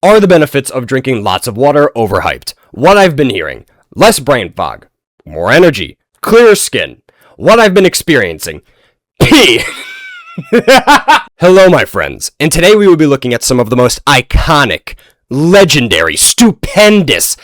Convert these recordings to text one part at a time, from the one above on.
Are the benefits of drinking lots of water overhyped? What I've been hearing. Less brain fog. More energy. Clearer skin. What I've been experiencing. Pee! Hello, my friends, and today we will be looking at some of the most iconic, legendary, stupendous,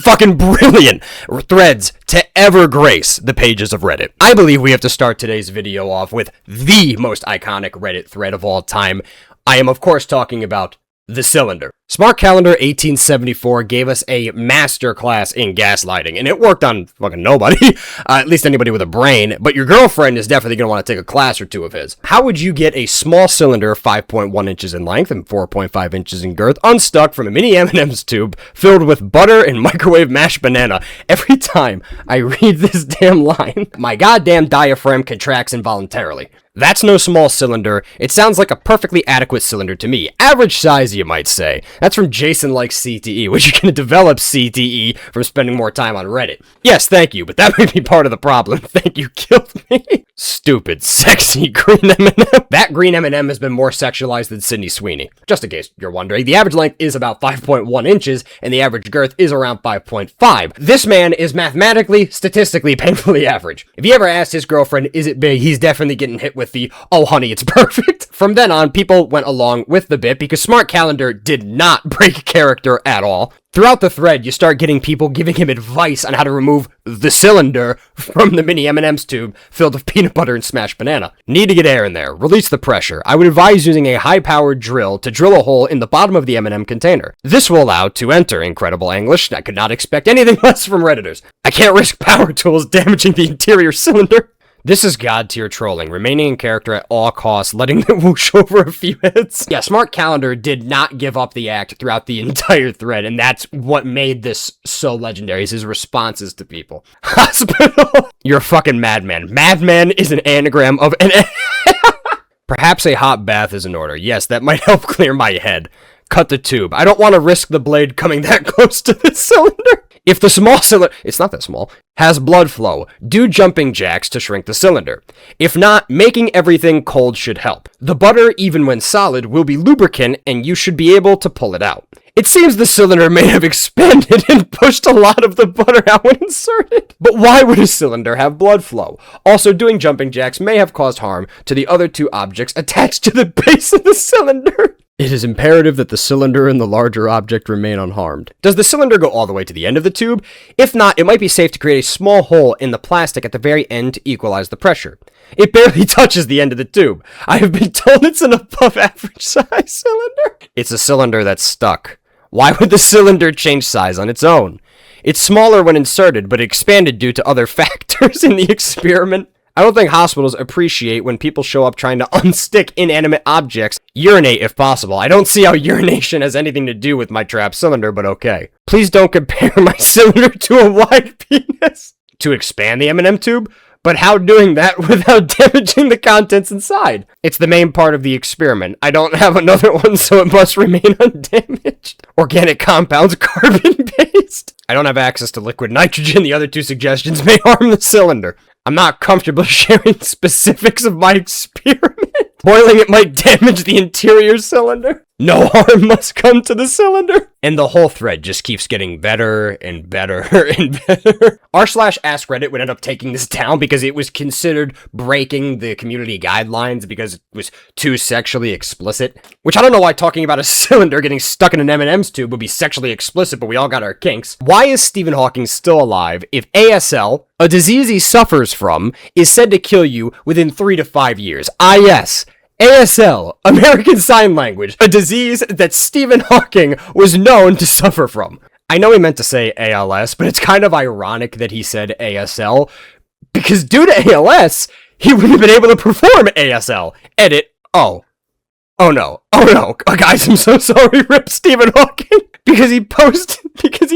fucking brilliant threads to ever grace the pages of Reddit. I believe we have to start today's video off with the most iconic Reddit thread of all time. I am, of course, talking about the cylinder. Smart Calendar 1874 gave us a masterclass in gaslighting, and it worked on fucking nobody, at least anybody with a brain, but your girlfriend is definitely going to want to take a class or two of his. How would you get a small cylinder 5.1 inches in length and 4.5 inches in girth unstuck from a mini M&M's tube filled with butter and microwave mashed banana? Every time I read this damn line, my goddamn diaphragm contracts involuntarily. That's no small cylinder. It sounds like a perfectly adequate cylinder to me. Average size, you might say. That's from Jason Likes CTE, which you can develop CTE from spending more time on Reddit. Yes, thank you, but that might be part of the problem. Thank you killed me. Stupid, sexy green M&M. That green M&M has been more sexualized than Sydney Sweeney. Just in case you're wondering, the average length is about 5.1 inches, and the average girth is around 5.5. This man is mathematically, statistically, painfully average. If you ever asked his girlfriend, is it big, he's definitely getting hit with the, oh honey, it's perfect. From then on, people went along with the bit because Smart Calendar did not break character at all. Throughout the thread, you start getting people giving him advice on how to remove the cylinder from the mini M&M's tube filled with peanut butter and smashed banana. Need to get air in there. Release the pressure. I would advise using a high-powered drill to drill a hole in the bottom of the M&M container. This will allow to enter incredible English. I could not expect anything less from Redditors. I can't risk power tools damaging the interior cylinder. This is god-tier trolling, remaining in character at all costs, letting them whoosh over a few hits. Yeah, Smart Calendar did not give up the act throughout the entire thread, and that's what made this so legendary, is his responses to people. Hospital! You're a fucking madman. Madman is an anagram of an... Perhaps a hot bath is in order. Yes, that might help clear my head. Cut the tube. I don't want to risk the blade coming that close to the cylinder. If the small cylinder, it's not that small, has blood flow, do jumping jacks to shrink the cylinder. If not, making everything cold should help. The butter, even when solid, will be lubricant and you should be able to pull it out. It seems the cylinder may have expanded and pushed a lot of the butter out when inserted. But why would a cylinder have blood flow? Also, doing jumping jacks may have caused harm to the other two objects attached to the base of the cylinder. It is imperative that the cylinder and the larger object remain unharmed. Does the cylinder go all the way to the end of the tube? If not, it might be safe to create a small hole in the plastic at the very end to equalize the pressure. It barely touches the end of the tube. I have been told it's an above average size cylinder. It's a cylinder that's stuck. Why would the cylinder change size on its own? It's smaller when inserted, but expanded due to other factors in the experiment. I don't think hospitals appreciate when people show up trying to unstick inanimate objects. Urinate if possible. I don't see how urination has anything to do with my trapped cylinder, but okay. Please don't compare my cylinder to a wide penis. To expand the M&M tube? But how doing that without damaging the contents inside? It's the main part of the experiment. I don't have another one, so it must remain undamaged. Organic compounds, carbon-based. I don't have access to liquid nitrogen. The other two suggestions may harm the cylinder. I'm not comfortable sharing specifics of my experiment. Boiling it might damage the interior cylinder. No harm must come to the cylinder. And the whole thread just keeps getting better and better and better. r/AskReddit would end up taking this down because it was considered breaking the community guidelines because it was too sexually explicit. Which I don't know why talking about a cylinder getting stuck in an M&M's tube would be sexually explicit, but we all got our kinks. Why is Stephen Hawking still alive if ASL, a disease he suffers from, is said to kill you within 3 to 5 years? Ah yes. ASL, American Sign Language, a disease that Stephen Hawking was known to suffer from. I know he meant to say ALS, but it's kind of ironic that he said ASL, because due to ALS, he wouldn't have been able to perform ASL. Edit, oh no, guys, I'm so sorry, rip Stephen Hawking. Because he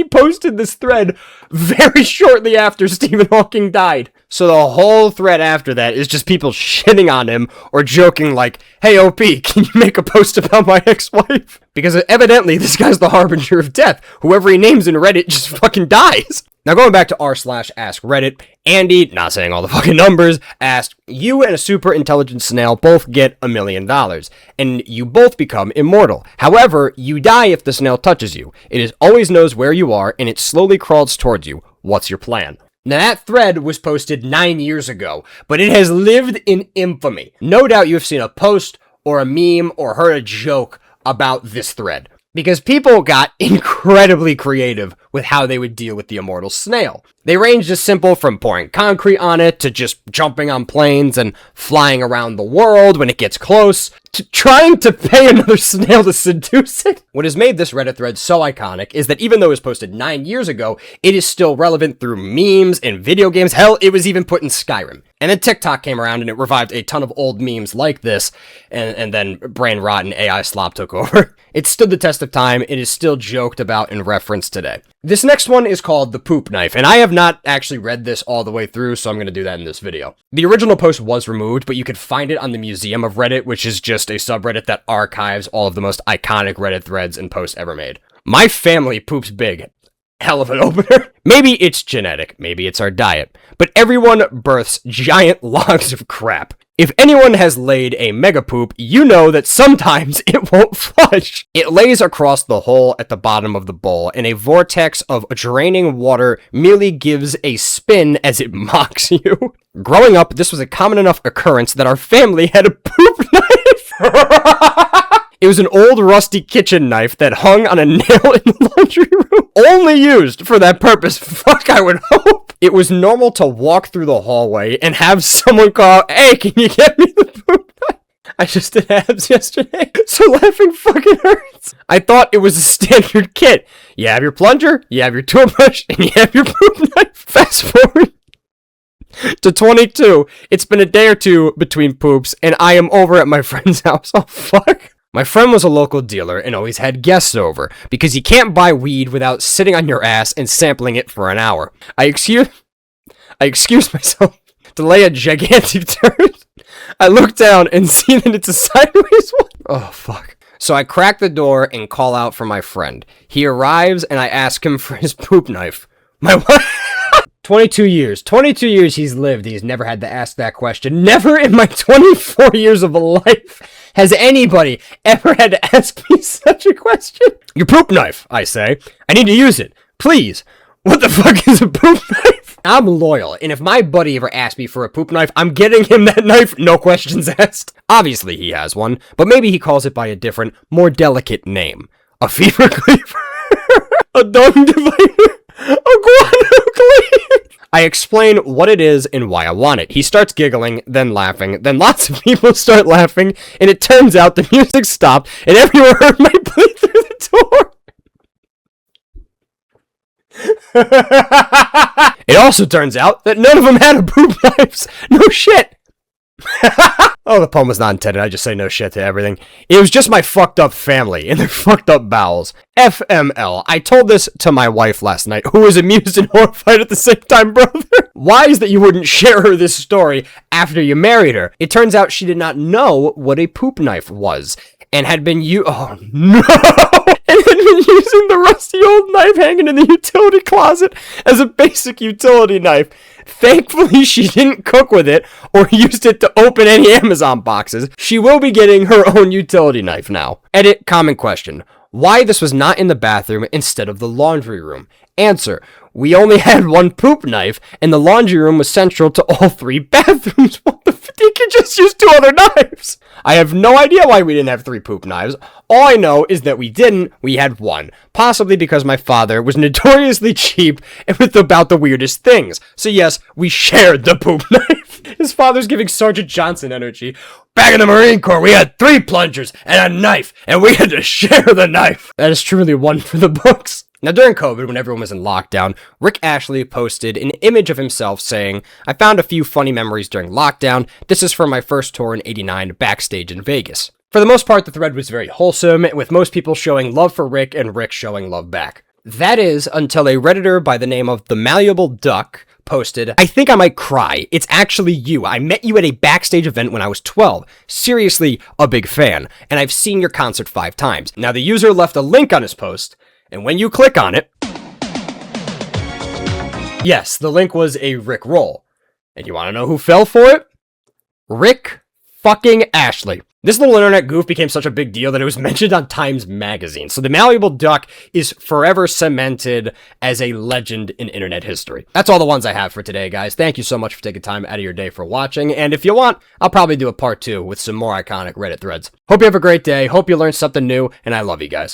posted this thread very shortly after Stephen Hawking died. So the whole thread after that is just people shitting on him or joking like, hey OP, can you make a post about my ex-wife? Because evidently this guy's the harbinger of death. Whoever he names in Reddit just fucking dies. Now going back to r/ask Reddit, Andy, not saying all the fucking numbers, asked, you and a super intelligent snail both get $1 million, and you both become immortal. However, you die if the snail touches you. It always knows where you are, and it slowly crawls towards you. What's your plan? Now that thread was posted 9 years ago, but it has lived in infamy. No doubt you have seen a post or a meme or heard a joke about this thread, because people got incredibly creative with how they would deal with the immortal snail. They ranged as simple from pouring concrete on it to just jumping on planes and flying around the world when it gets close, to trying to pay another snail to seduce it. What has made this Reddit thread so iconic is that even though it was posted 9 years ago, it is still relevant through memes and video games. Hell, it was even put in Skyrim. And then TikTok came around and it revived a ton of old memes like this, and then brain rot and AI slop took over. It stood the test of time. It is still joked about and referenced today. This next one is called the poop knife, and I have not actually read this all the way through, so I'm going to do that in this video. The original post was removed, but you could find it on the Museum of Reddit, which is just a subreddit that archives all of the most iconic Reddit threads and posts ever made. My family poops big. Hell of an opener. Maybe it's genetic, maybe it's our diet, but everyone births giant logs of crap. If anyone has laid a mega poop, you know that sometimes it won't flush. It lays across the hole at the bottom of the bowl, and a vortex of draining water merely gives a spin as it mocks you. Growing up, this was a common enough occurrence that our family had a poop knife. It was an old rusty kitchen knife that hung on a nail in the laundry room. Only used for that purpose. Fuck, I would hope. It was normal to walk through the hallway and have someone call, hey, can you get me the poop knife? I just did abs yesterday, so laughing fucking hurts. I thought it was a standard kit. You have your plunger, you have your toothbrush, and you have your poop knife. Fast forward to 22. It's been a day or two between poops, and I am over at my friend's house. Oh, fuck. My friend was a local dealer and always had guests over, because you can't buy weed without sitting on your ass and sampling it for an hour. I excuse myself to lay a gigantic turd. I look down and see that it's a sideways one. Oh, fuck. So I crack the door and call out for my friend. He arrives and I ask him for his poop knife. My wife... 22 years. 22 years he's lived. He's never had to ask that question. Never in my 24 years of life has anybody ever had to ask me such a question. Your poop knife, I say. I need to use it. Please. What the fuck is a poop knife? I'm loyal, and if my buddy ever asks me for a poop knife, I'm getting him that knife, no questions asked. Obviously he has one, but maybe he calls it by a different, more delicate name. A fever cleaver? A dung divider? A guano cleaver? I explain what it is and why I want it. He starts giggling, then laughing, then lots of people start laughing, and it turns out the music stopped, and everyone heard my bleed through the door. It also turns out that none of them had a poop knives. No shit. Oh, the poem was not intended. I just say no shit to everything. It was just my fucked up family and their fucked up bowels. FML. I told this to my wife last night, who was amused and horrified at the same time, brother. Wise that you wouldn't share her this story after you married her. It turns out she did not know what a poop knife was and had been oh no! And had been using the rusty old knife hanging in the utility closet as a basic utility knife. Thankfully, she didn't cook with it or used it to open any Amazon boxes. She will be getting her own utility knife now. Edit, common question. Why this was not in the bathroom instead of the laundry room? Answer. We only had one poop knife, and the laundry room was central to all 3 bathrooms. What the fuck? You could just use 2 other knives. I have no idea why we didn't have 3 poop knives. All I know is that we didn't. We had 1. Possibly because my father was notoriously cheap and with about the weirdest things. So yes, we shared the poop knife. His father's giving Sergeant Johnson energy. Back in the Marine Corps, we had 3 plungers and a knife, and we had to share the knife. That is truly one for the books. Now, during COVID, when everyone was in lockdown, Rick Ashley posted an image of himself saying, I found a few funny memories during lockdown. This is from my first tour in '89 backstage in Vegas. For the most part, the thread was very wholesome, with most people showing love for Rick and Rick showing love back. That is, until a Redditor by the name of The Malleable Duck posted, I think I might cry. It's actually you. I met you at a backstage event when I was 12. Seriously, a big fan. And I've seen your concert 5 times. Now, the user left a link on his post, and when you click on it, Yes, the link was a Rick roll. And you want to know who fell for it? Rick fucking Ashley. This little internet goof became such a big deal that it was mentioned on Times Magazine, so the malleable duck is forever cemented as a legend in internet history. That's all the ones I have for today, guys. Thank you so much for taking time out of your day for watching, and if you want, I'll probably do a part 2 with some more iconic Reddit threads. Hope you have a great day, hope you learned something new, and I love you guys.